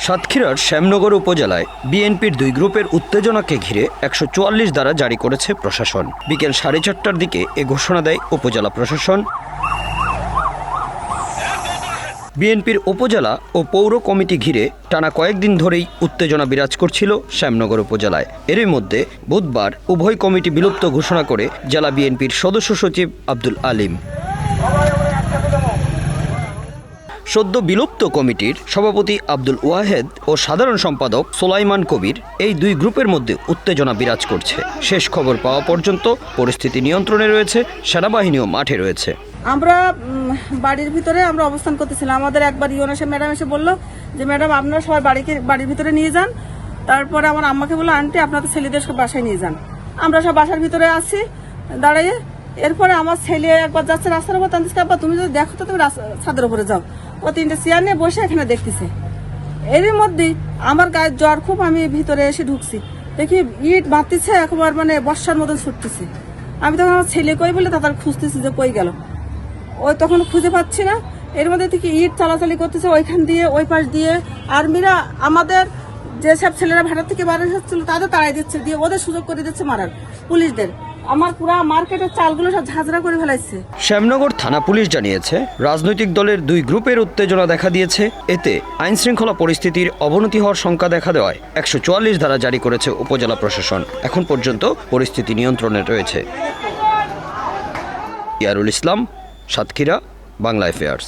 সাতক্ষীরার শ্যামনগর উপজেলায় বিএনপির দুই গ্রুপের উত্তেজনাকে ঘিরে ১৪৪ ধারা জারি করেছে প্রশাসন। বিকেল 4:30টার দিকে এ ঘোষণা দেয় উপজেলা প্রশাসন। বিএনপির উপজেলা ও পৌর কমিটি ঘিরে টানা কয়েকদিন ধরেই উত্তেজনা বিরাজ করছিল শ্যামনগর উপজেলায়। এরই মধ্যে বুধবার উভয় কমিটি বিলুপ্ত ঘোষণা করে জেলা বিএনপির সদস্য সচিব আব্দুল আলিম। সদ্য বিলুপ্ত কমিটির সভাপতি আব্দুল ওয়াহেদ ও সাধারণ সম্পাদক সোলাইমান কবির এই দুই গ্রুপের মধ্যে উত্তেজনা বিরাজ করছে। শেষ খবর পাওয়া পর্যন্ত পরিস্থিতি নিয়ন্ত্রণে রয়েছে, সেনাবাহিনীও মাঠে রয়েছে। আমরা বাড়ির ভিতরে আমরা অবস্থান করতেছিলাম। আমাদের একবার ইউনাসে ম্যাডাম এসে বললো যে ম্যাডাম আপনারা সবাই বাড়ির ভিতরে নিয়ে যান। তারপরে আমার আম্মাকে বললো আন্টি আপনাদের ছেলেদেরকে বাসায় নিয়ে যান। আমরা সব বাসার ভিতরে আছি দাঁড়িয়ে। এরপরে আমার ছেলে একবার যাচ্ছে রাস্তার উপর, তান্দিসকে আব্বা তুমি যদি দেখো তো তুমি ছাদের উপরে যাও। ও 3টে চেয়ার নিয়ে বসে এখানে দেখতেছে। এরই মধ্যেই আমার গায়ের জ্বর খুব, আমি ভিতরে এসে ঢুকছি, দেখি ইট বাঁধতেছে একবার মানে বর্ষার মতন ছুটতেছে। আমি তখন আমার ছেলে কই বলে তাদের খুঁজতেছি যে কই গেল, ওই তখন খুঁজে পাচ্ছি না। এর মধ্যে থেকে ইট চালাচালি করতেছে ওইখান দিয়ে ওই পাশ দিয়ে। আর্মিরা আমাদের যেসব ছেলেরা ভাড়া থেকে বাইরে হচ্ছিল তাদের তাড়াই দিচ্ছে, দিয়ে ওদের সুযোগ করে দিচ্ছে মারার পুলিশদের। আমার পুরা মার্কেটের চালগুলো সব ঝাঁঝরা করে ফেলাইছে। শ্যামনগর থানা পুলিশ জানিয়েছে রাজনৈতিক দলের দুই গ্রুপের উত্তেজনা দেখা দিয়েছে। এতে আইন শৃঙ্খলা পরিস্থিতির অবনতি হওয়ার শঙ্কা দেখা দেওয়ায় ১৪৪ ধারা জারি করেছে উপজেলা প্রশাসন। এখন পর্যন্ত পরিস্থিতি নিয়ন্ত্রণে রয়েছে। ইয়ারুল ইসলাম, সাতক্ষীরা, বাংলা অ্যাফেয়ার্স।